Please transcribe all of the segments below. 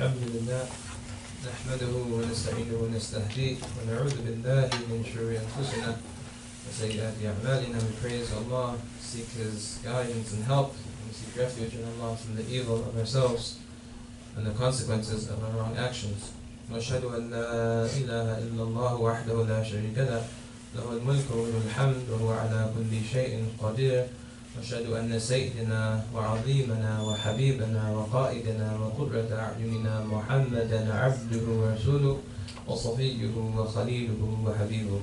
الحمد لله نحمده ونستعينه ونستهديه ونعوذ بالله من شرور أنفسنا وسيئات أعمالنا. We praise Allah, seek His guidance and help, and we seek refuge in Allah from the evil of ourselves and the consequences of our wrong actions. وأشهد أن لا إله إلا الله وحده لا شريك له له الملك وله الحمد وهو على كل شيء قدير. وأشهد أن سيدنا وعظيمنا وحبيبنا وقائدنا وقرة أعيننا محمدا عبده ورسوله وصفيه وخليله وحبيبه.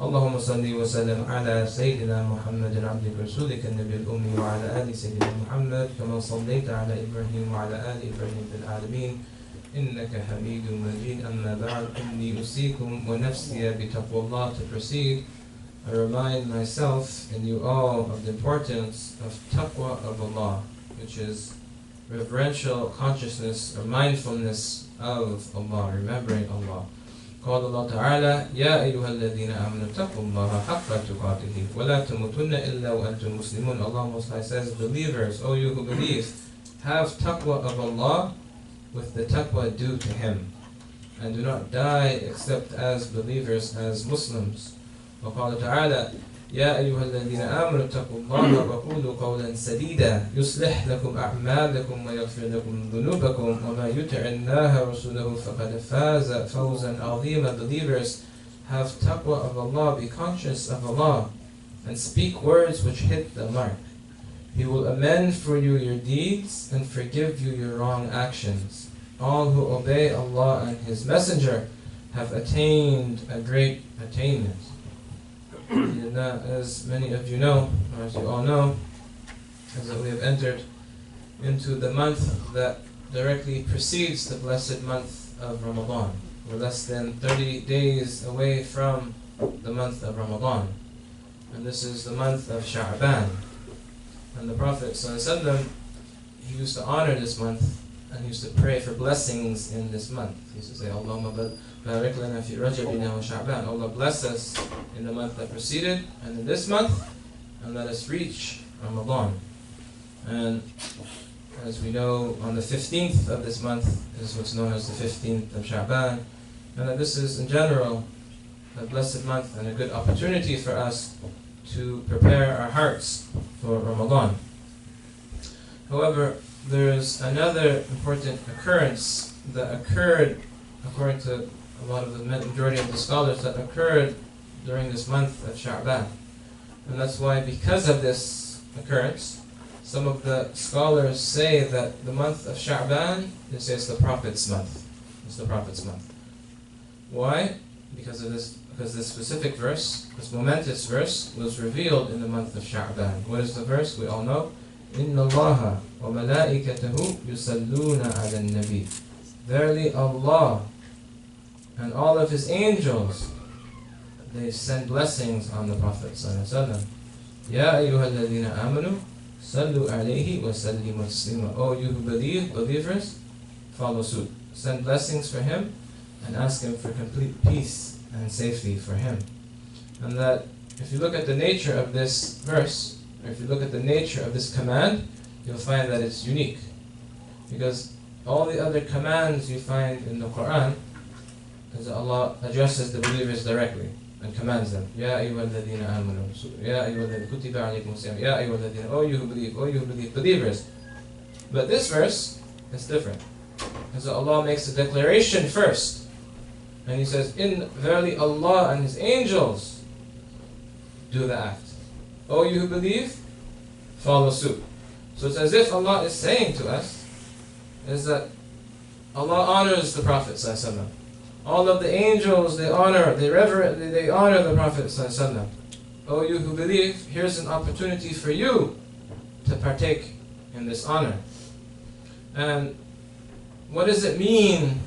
اللهم صل وسلم على سيدنا محمد عبدك ورسولك النبي الأمي وعلى آل سيدنا محمد كما صليت على إبراهيم وعلى آل إبراهيم في العالمين إنك حميد مجيد. أما بعد إني أوصيكم ونفسي بتقوى الله. To proceed, I remind myself and you all of the importance of taqwa of Allah, which is reverential consciousness or mindfulness of Allah, remembering Allah. قال الله تعالى يا أيها الذين آمنوا اتقوا الله حق تقاته ولا تموتن إلا وأنتم مسلمون. Allah Most High says, believers, O you who believe, have taqwa of Allah with the taqwa due to Him, and do not die except as believers, as Muslims. وقال تعالى يا أيها الذين آمنوا اتقوا الله وقولوا قولا سديدا يصلح لكم أعمالكم ويغفر لكم ذنوبكم وما يطع الله ورسوله فقد فاز فوزا عظيما. Believers, have taqwa of Allah, be conscious of Allah, and speak words which hit the mark. He will amend for you your deeds and forgive you your wrong actions. All who obey Allah and His Messenger have attained a great attainment. As many of you know, or as you all know, is that we have entered into the month that directly precedes the blessed month of Ramadan. We're less than 30 days away from the month of Ramadan, and this is the month of Sha'ban. And the Prophet ﷺ, he used to honor this month, and he used to pray for blessings in this month. He used to say, Allahumma barik lana fi Rajabina wa Sha'ban. Allah bless us in the month that preceded and in this month, and let us reach Ramadan. And as we know, on the 15th of this month is what's known as the 15th of Sha'ban, and that this is in general a blessed month and a good opportunity for us to prepare our hearts for Ramadan. However, there's another important occurrence that occurred, according to a lot of the majority of the scholars, that occurred during this month of Sha'ban. And that's why, because of this occurrence, some of the scholars say that the month of Sha'ban, they say it's the Prophet's month. It's the Prophet's month. Why? Because this specific verse, this momentous verse, was revealed in the month of Sha'ban. What is the verse? We all know. إِنَّ اللَّهَ وَمَلَائِكَتَهُ يُصَلُّونَ عَلَى النَّبِيِّ. Verily Allah and all of His angels, they send blessings on the Prophet ﷺ. يَا أَيُّهَا الَّذِينَ آمَنُوا صَلُّوا عَلَيْهِ وَسَلِّمُوا تَسْلِيمًا. Oh, you who believe, believers, follow suit. Send blessings for him and ask him for complete peace and safety for him. And that if you look at the nature of this verse, or if you look at the nature of this command, you'll find that it's unique. Because all the other commands you find in the Quran is that Allah addresses the believers directly and commands them. Ya ayyuhalladhina amanu, ya ayyuhalladhina kutiba alaykum as-siyam, ya ayyuhalladhina, oh you who believe, believers. But this verse is different. Because Allah makes a declaration first. And He says, verily Allah and His angels do the act. Oh, you who believe, follow suit. So it's as if Allah is saying to us, is that Allah honors the Prophet ﷺ. All of the angels, they honor the Prophet ﷺ. Oh, you who believe, here's an opportunity for you to partake in this honor. And what does it mean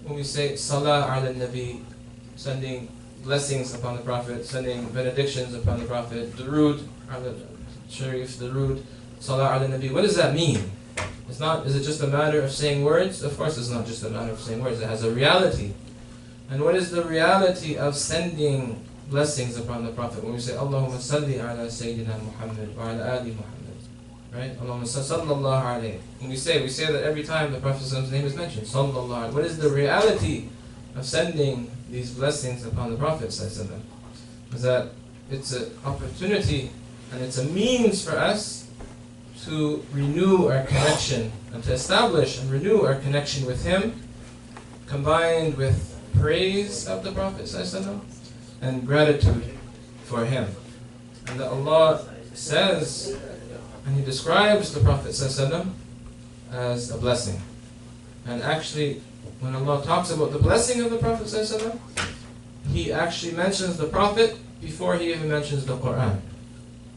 when we say Salāt ala Nabi, sending blessings upon the Prophet, sending benedictions upon the Prophet, Durood ala Sharif, Durood, Salāt ala Nabi? What does that mean? Is it just a matter of saying words? Of course it's not just a matter of saying words, it has a reality. And what is the reality of sending blessings upon the Prophet? When we say Allahumma salli ala Sayyidina Muhammad wa ala ali Muhammad, Right? Allahumma sallallahu alayhi. When we say that every time the Prophet's name is mentioned. Sallallahu alayhi. What is the reality of sending these blessings upon the Prophet? Is that it's an opportunity and it's a means for us to renew our connection and to establish and renew our connection with him, combined with praise of the Prophet and gratitude for him. And that Allah says, and he describes the Prophet as a blessing. And actually, when Allah talks about the blessing of the Prophet he actually mentions the Prophet before he even mentions the Quran.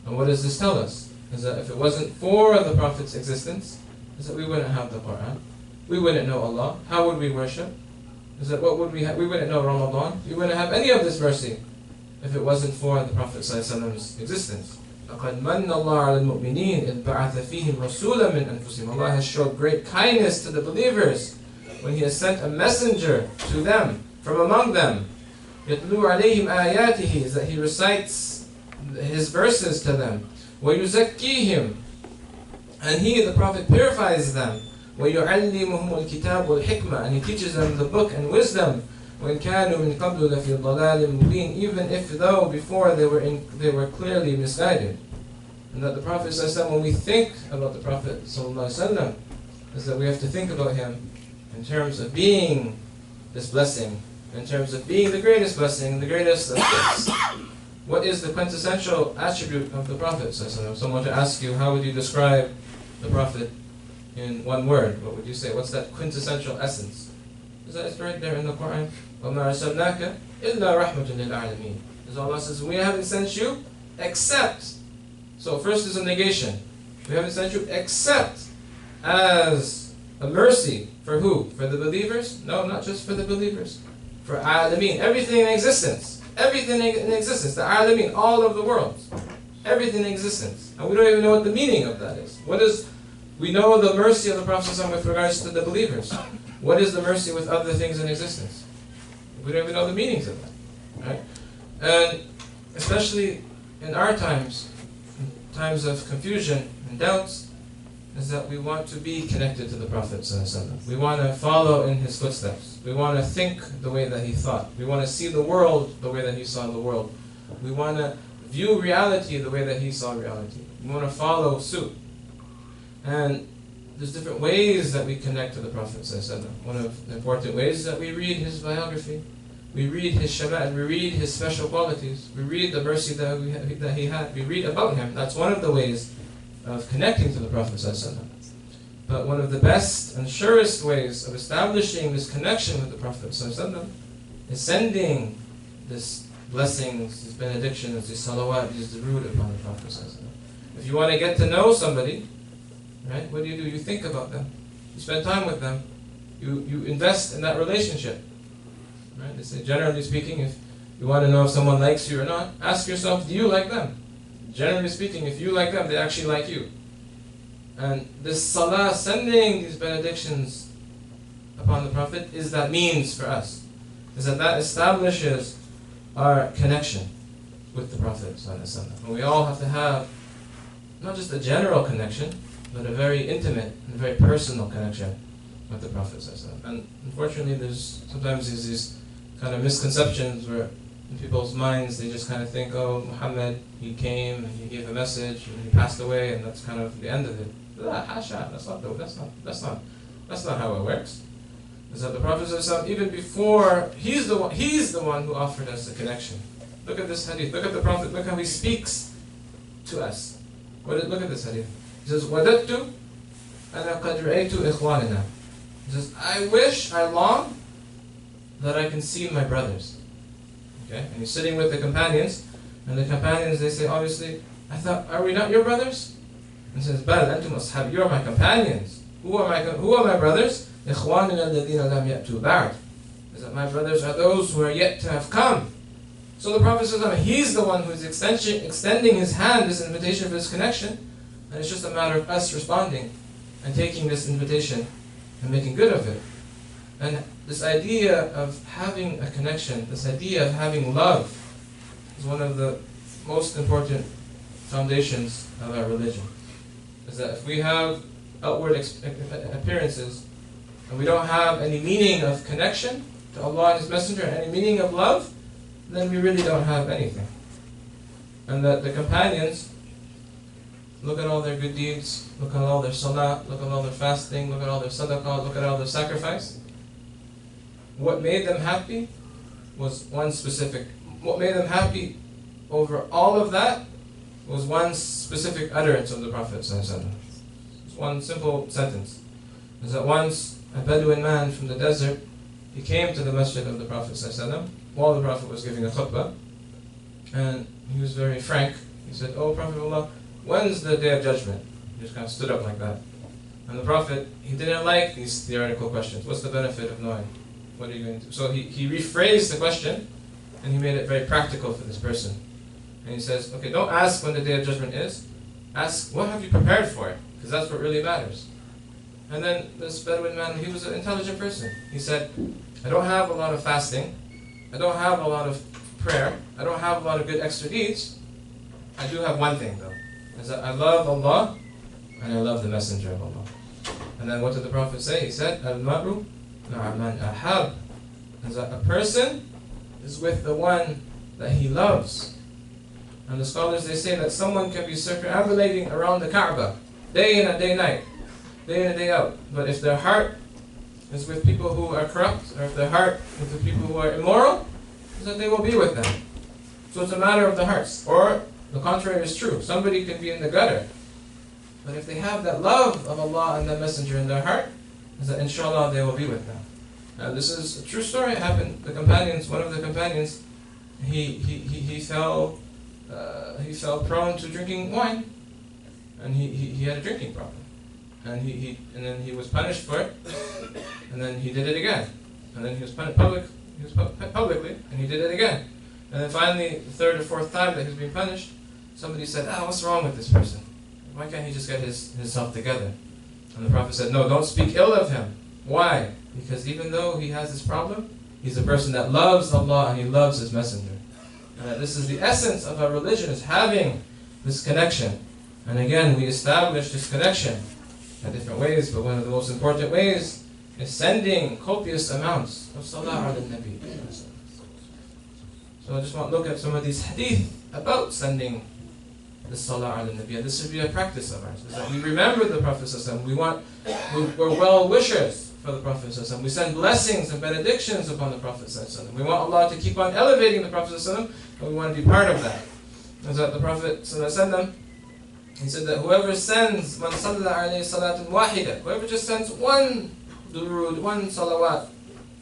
And what does this tell us? Is that if it wasn't for the Prophet's existence, is that we wouldn't have the Quran. We wouldn't know Allah. How would we worship? Is that what would we have? We wouldn't know Ramadan. We wouldn't have any of this mercy if it wasn't for the Prophet's existence. لَقَدْ مَنَّ اللَّهُ عَلَى الْمُؤْمِنِينَ إِذْ بَعَثَ فِيهِمْ رَسُولًا مِنْ أَنفُسِهِمْ. Allah has showed great kindness to the believers when He has sent a messenger to them from among them. يَتْلُو عَلَيْهِمْ آيَاتِهِ, is that He recites His verses to them. وَيُزَكِّيهِمْ, and He, the Prophet, purifies them. وَيُعَلِّمُهُمُ الْكِتَابُ وَالْحِكْمَةِ, and He teaches them the book and wisdom. وَإِنْ كَانُوا مِنْ قَبْلُ لَفِي ضَلَالٍ مُبِينٍ, even if though before they were clearly misguided. And that the Prophet ﷺ, when we think about the Prophet ﷺ, is that we have to think about him in terms of being this blessing, in terms of being the greatest blessing, the greatest of gifts. What is the quintessential attribute of the Prophet ﷺ? If someone to ask you, how would you describe the Prophet in one word? What would you say? What's that quintessential essence? Is that it's right there in the Quran? وَمَا أَرْسَلْنَاكَ إِلَّا رَحْمَةً لِلْعَالَمِينَ. As Allah says, we haven't sent you except. So first is a negation. We haven't sent you except as a mercy. For who? For the believers? No, not just for the believers. For alameen, everything in existence. Everything in existence. The alameen, all of the world. Everything in existence. And we don't even know what the meaning of that is. We know the mercy of the Prophet ﷺ with regards to the believers. What is the mercy with other things in existence? We don't even know the meanings of that. Right? And especially in our times of confusion and doubts, is that we want to be connected to the Prophet ﷺ. We want to follow in his footsteps. We want to think the way that he thought. We want to see the world the way that he saw the world. We want to view reality the way that he saw reality. We want to follow suit. And there's different ways that we connect to the Prophet ﷺ. One of the important ways is that we read his biography. We read his shama'at, we read his special qualities. We read the mercy that he had. We read about him. That's one of the ways of connecting to the Prophet ﷺ. But one of the best and surest ways of establishing this connection with the Prophet ﷺ is sending this blessings, these benedictions, these salawat, these durood upon the Prophet ﷺ. If you want to get to know somebody, right, what do? You think about them. You spend time with them. You invest in that relationship. Right? They say, generally speaking, if you want to know if someone likes you or not, ask yourself, do you like them? Generally speaking, if you like them, they actually like you. And this salah, sending these benedictions upon the Prophet, is that means for us. Is that establishes our connection with the Prophet ﷺ. And we all have to have not just a general connection, but a very intimate and very personal connection with the Prophet ﷺ. And unfortunately, there's sometimes these kind of misconceptions where in people's minds they just kind of think, oh, Muhammad, he came and he gave a message and he passed away and that's kind of the end of it. Hasha, that's not how it works. Is that the Prophet ﷺ, even before, he's the one who offered us the connection. Look at this hadith. Look at the Prophet. Look how he speaks to us. Look at this hadith. He says, وَدَدْتُ أَنَا قَدْ رَأَيْتُ إِخْوَانِنَا. He says, I long that I can see my brothers. Okay? And he's sitting with the companions, and the companions, they say, obviously, I thought, are we not your brothers? And he says, بَلْ أَنْتُمْ أَصْحَابِ, you are my companions. Who are my brothers? إِخْوَانِنَا الَّذِينَ لَمْ يَأْتُوا بَعْدِ. Is that my brothers are those who are yet to have come. So the Prophet ﷺ, he's the one who's extending his hand, this invitation for this connection, and it's just a matter of us responding and taking this invitation and making good of it. And this idea of having a connection, this idea of having love, is one of the most important foundations of our religion. is that if we have outward appearances and we don't have any meaning of connection to Allah and His Messenger, and any meaning of love, then we really don't have anything. And that the companions, look at all their good deeds, look at all their salat, look at all their fasting, look at all their sadaqah, look at all their sacrifice. What made them happy was one specific, what made them happy over all of that was one specific utterance of the Prophet ﷺ. It's one simple sentence. Is that once a Bedouin man from the desert, he came to the masjid of the Prophet ﷺ while the Prophet was giving a khutbah, and he was very frank. He said, "Oh Prophet of Allah, when's the day of judgment?" He just kind of stood up like that. And the Prophet, he didn't like these theoretical questions. What's the benefit of knowing? What are you going to do? So he rephrased the question, and he made it very practical for this person. And he says, okay, don't ask when the day of judgment is. Ask, what have you prepared for it? Because that's what really matters. And then this Bedouin man, he was an intelligent person. He said, I don't have a lot of fasting. I don't have a lot of prayer. I don't have a lot of good extra deeds. I do have one thing though. Is that I love Allah and I love the Messenger of Allah. And then what did the Prophet say? He said, Al-Maru ma'aman ahab. Is that a person is with the one that he loves. And the scholars, they say that someone can be circumambulating around the Kaaba, day in and day night, day in and day out. But if their heart is with people who are corrupt, or if their heart is with people who are immoral, that they will be with them. So it's a matter of the hearts. Or the contrary is true. Somebody can be in the gutter, but if they have that love of Allah and the Messenger in their heart, is that inshallah they will be with them. Now this is a true story. It happened. The companions, one of the companions, he fell prone to drinking wine, and he had a drinking problem, and then he was punished for it, and then he did it again, and then he was punished publicly, and he did it again, and then finally the third or fourth time that he was being punished, somebody said, what's wrong with this person? Why can't he just get himself together? And the Prophet said, no, don't speak ill of him. Why? Because even though he has this problem, he's a person that loves Allah and he loves His Messenger. This is the essence of our religion, is having this connection. And again, we establish this connection in different ways, but one of the most important ways is sending copious amounts of Salāt al-Nabi. So I just want to look at some of these hadith about sending the Salāt al-Nabi. And this should be a practice of ours, is that we remember the Prophet ﷺ. We're well-wishers for the Prophet ﷺ. We send blessings and benedictions upon the Prophet ﷺ. We want Allah to keep on elevating the Prophet ﷺ, and we want to be part of that. And so the Prophet ﷺ, he said that whoever sends man salla alayhi salatun wahida, whoever just sends one durood, one salawat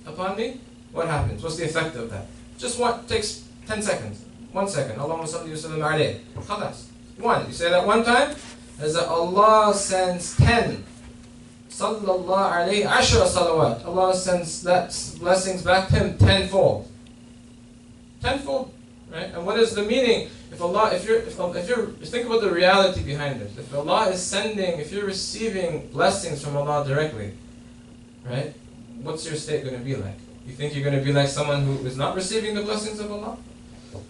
upon me, what happens? What's the effect of that? Just one, takes 10 seconds. 1 second. Allahumma salli wa sallim alayhi. Khalas. One. You say that one time, is that Allah sends 10. Sallallahu alayhi ashra salawat. Allah sends that blessings back to him tenfold. Tenfold, right? And what is the meaning? If you think about the reality behind it. If Allah is sending, if you're receiving blessings from Allah directly, right? What's your state going to be like? You think you're going to be like someone who is not receiving the blessings of Allah?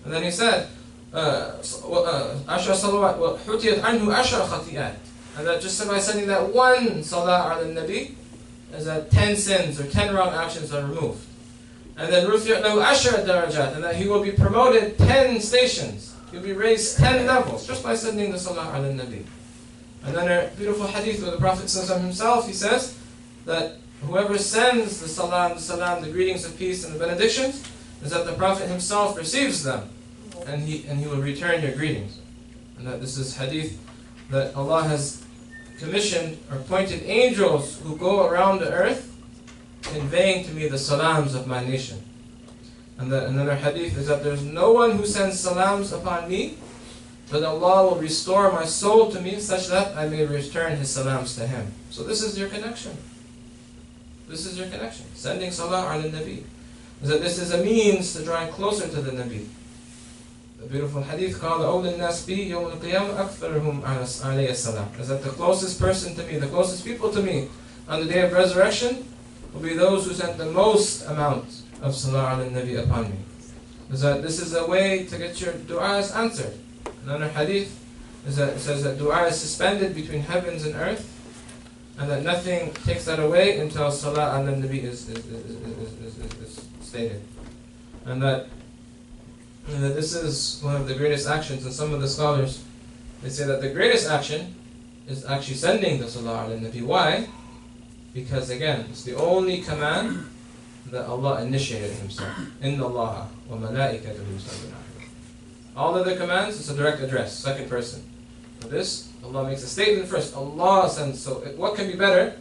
And then he said, ashra salawat wa hutiyat anhu ashra khatiyat. And that just by sending that one Salāt al-Nabi, is that 10 sins or 10 wrong actions are removed. And then rufi'at lahu ashra darajat, and that he will be promoted 10 stations. He'll be raised 10 levels just by sending the Salāt al-Nabi. And then a beautiful hadith where the Prophet himself, he says that whoever sends the salam, the greetings of peace and the benedictions, is that the Prophet himself receives them, and he will return your greetings. And that this is hadith that Allah has commissioned or appointed angels who go around the earth conveying to me the salams of my nation. And another hadith is that there's no one who sends salams upon me, but Allah will restore my soul to me such that I may return His salams to him. So this is your connection. This is your connection. Sending Salāt al-Nabi. Is that this is a means to drawing closer to the Nabi. The beautiful hadith called أَوْلَ النَّاسِ بِي يَوْمَ الْقِيَامَةِ أَكْثَرُهُمْ عَلَيَّ السَّلَامِ. Is that the closest person to me, the closest people to me on the day of resurrection will be those who sent the most amount of Salāt al-Nabi upon me. Is that this is a way to get your du'as answered. Another hadith is that it says that dua is suspended between heavens and earth, and that nothing takes that away until Salāt ala Nabi is stated. And that this is one of the greatest actions, and some of the scholars, they say that the greatest action is actually sending the Salāt ala Nabi. Why? Because again, it's the only command that Allah initiated Himself. Inna Allah wa malaikatahu yusalluna alayhi. All other commands, it's a direct address, second person. For this, Allah makes a statement first. Allah sends. So what can be better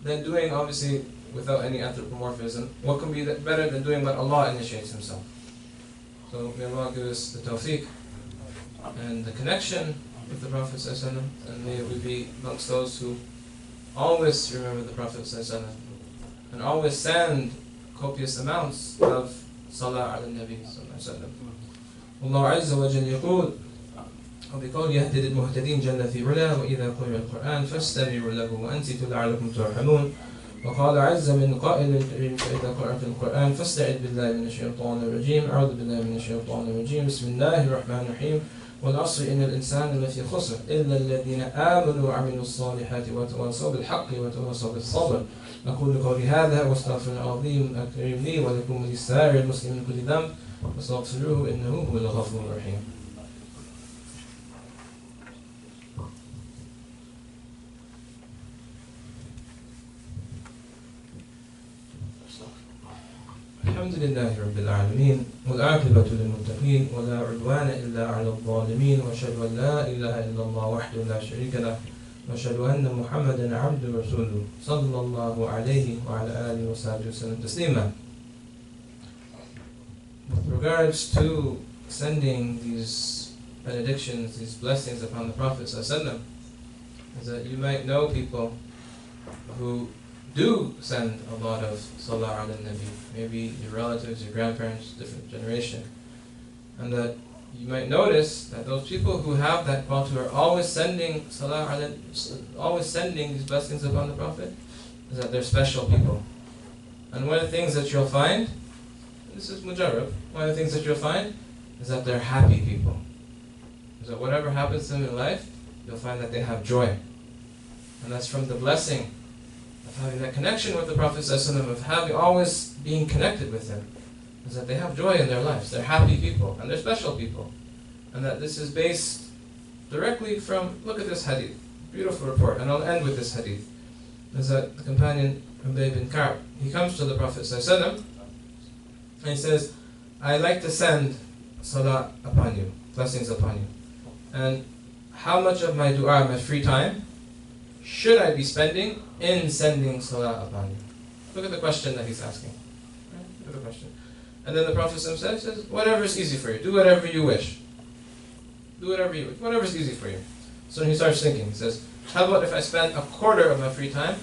than doing, obviously, without any anthropomorphism, what can be better than doing what Allah initiates Himself? So may Allah give us the tawfiq and the connection with the Prophet ﷺ, and may we be amongst those who always remember the Prophet ﷺ and always send copious amounts of Salāt ala Nabi ﷺ. Allah Azza wa Jalla يقول وبقول يهتد المهتدين جل في علا وإذا قرئ القرآن فاستمعوا له وأنصتوا لعلكم ترحمون وقال عز من قائل الكريم فإذا قرأت القرآن فاستعذ بالله من الشيطان الرجيم أعوذ بالله من الشيطان الرجيم بسم الله الرحمن الرحيم والعصر إن الإنسان لفي خسر إلا الذين آمنوا وعملوا الصالحات وتواصوا بالحق وتواصوا بالصبر أقول قولي هذا واستغفر العظيم الكريم لي ولكم ولسائر المسلمين من كل ذنب واستغفروه إنه هو الغفور الرحيم. الحمد لله رب العالمين والعاقبة للمتقين ولا عدوان إلا على الظالمين وأشهد أن لا إله إلا الله وحده لا شريك له وأشهد أن محمدا عبده ورسوله صلى الله عليه وعلى آله وصحبه وسلم تسليما. With regards to sending these benedictions, these blessings upon the Prophet ﷺ, is that you might know people who do send a lot of Salāt ala Nabi, maybe your relatives, your grandparents, different generation, and that you might notice that those people who have that quality are always sending Salāt ala, always sending these blessings upon the Prophet, is that they're special people. And one of the things that you'll find, this is mujarrab, one of the things that you'll find is that they're happy people. Is that whatever happens to them in life, you'll find that they have joy. And that's from the blessing of having that connection with the Prophet ﷺ, of having always being connected with him, is that they have joy in their lives. They're happy people, and they're special people. And that this is based directly from, look at this hadith, beautiful report, and I'll end with this hadith. Is that the companion Ubay bin Ka'b, he comes to the Prophet ﷺ, and he says, I like to send salat upon you, blessings upon you. And how much of my dua, my free time, should I be spending in sending salat upon you? Look at the question that he's asking. Right? Look at the question. And then the Prophet says, whatever is easy for you, do whatever you wish. Do whatever you wish, whatever is easy for you. So he starts thinking, he says, how about if I spend a quarter of my free time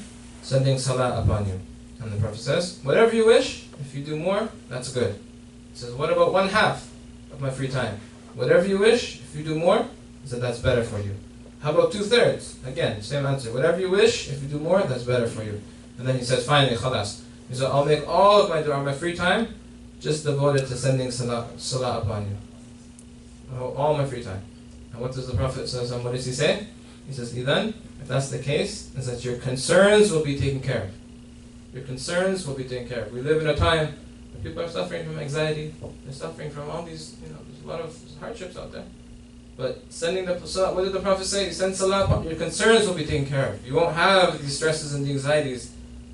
sending salat upon you? And the Prophet says, whatever you wish, if you do more, that's good. He says, what about 1/2 of my free time? Whatever you wish, if you do more, he said, that's better for you. How about 2/3? Again, same answer. Whatever you wish, if you do more, that's better for you. And then he says, finally, khalas. He said, I'll make all of my dua, my free time, just devoted to sending salat upon you. All my free time. And what does the Prophet say? What does he say? He says, Idan, if that's the case, is that your concerns will be taken care of. Your concerns will be taken care of. We live in a time where people are suffering from anxiety. They're suffering from all these, there's a lot of hardships out there. But sending the salat, what did the Prophet say? You send salat, your concerns will be taken care of. You won't have these stresses and the anxieties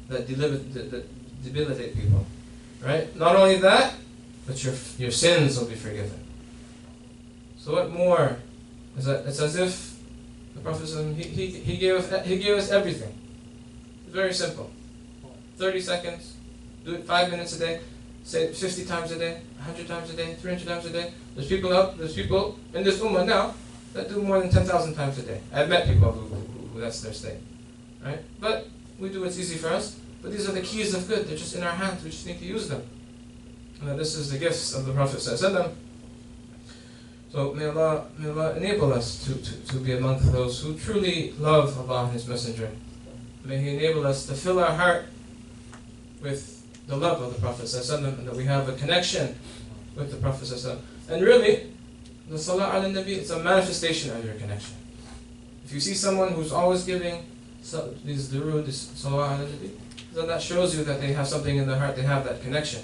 that debilitate people. Right? Not only that, but your sins will be forgiven. So what more? It's as if the Prophet he gave us everything. It's very simple. 30 seconds, do it 5 minutes a day, say it 50 times a day, 100 times a day, 300 times a day. There's people in this ummah now that do more than 10,000 times a day. I've met people who that's their state. Right? But we do what's easy for us. But these are the keys of good. They're just in our hands. We just need to use them. And this is the gifts of the Prophet ﷺ. So may Allah enable us to be among those who truly love Allah and His Messenger. May He enable us to fill our heart with the love of the Prophet ﷺ, and that we have a connection with the Prophet ﷺ. And really, The Salāt ala Nabi, it's a manifestation of your connection. If you see someone who's always giving these durood, this Salāt ala Nabi, then that shows you that they have something in their heart, they have that connection.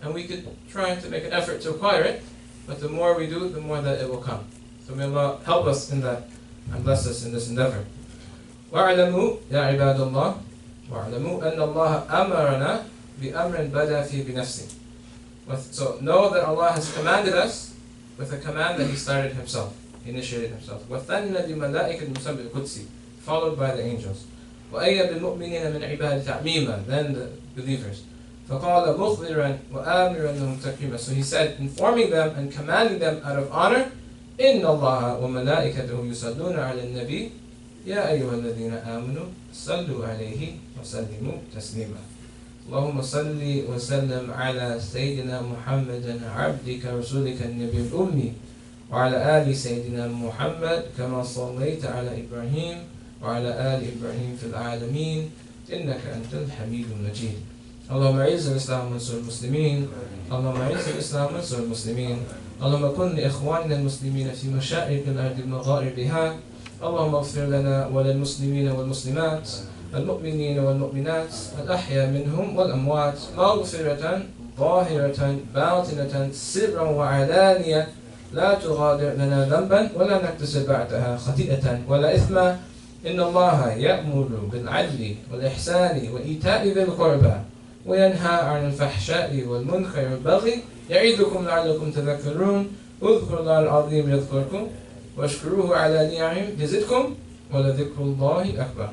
And we could try to make an effort to acquire it, but the more we do, the more that it will come. So may Allah help us in that and bless us in this endeavor. وَاعْلَمُوا يَا عِبَادَ اللَّهِ وَاعْلَمُوا أَنَّ اللَّهَ أَمَرَنَا بِأَمْرٍ بَدَى فِي بِنَفْسِهِ. So know that Allah has commanded us with a command that He started Himself, He initiated Himself. وَثَنَّ بِمَلَائِكَةٍ مُسَبِّحِ الْقُدْسِ, followed by the angels. وَأَيَّ بِالْمُؤْمِنِينَ مِنْ عِبَادِ تَعْمِيمًا, then the believers. فَقَالَ مُخْبِرًا وَآمِرًا لَهُمْ تَكْرِيمًا. So He said, informing them and commanding them out of honor, إِنَّ اللَّهَ وَمَلَائِكَتَهُ يُصَلُّونَ عَلَى النَّبِيِّ يَا أَيُّهَا الَّذِينَ آمَنُوا صَلُّوا عَلَيْهِ وَسَلِّمُوا تَسْلِيمًا. اللهم صل وسلم على سيدنا محمد عبدك رسولك النبي الأمي وعلى آل سيدنا محمد كما صليت على إبراهيم وعلى آل إبراهيم في العالمين إنك أنت الحميد المجيد. اللهم أعز الإسلام وانصر المسلمين. اللهم أعز الإسلام وانصر المسلمين. اللهم كن لإخواننا المسلمين في مشارق الأرض مغاربها. اللهم اغفر لنا وللمسلمين والمسلمات المؤمنين والمؤمنات الأحياء منهم والأموات مغفرة ظاهرة باطنة سرا وعلانية لا تغادر لنا ذنبا ولا نكتسب بعدها خطيئة ولا إثما. إن الله يأمر بالعدل والإحسان وإيتاء ذي القربى وينهى عن الفحشاء والمنكر والبغي يعظكم لعلكم تذكرون. اذكروا الله العظيم يذكركم واشكروه على نعمه يزدكم ولذكر الله أكبر.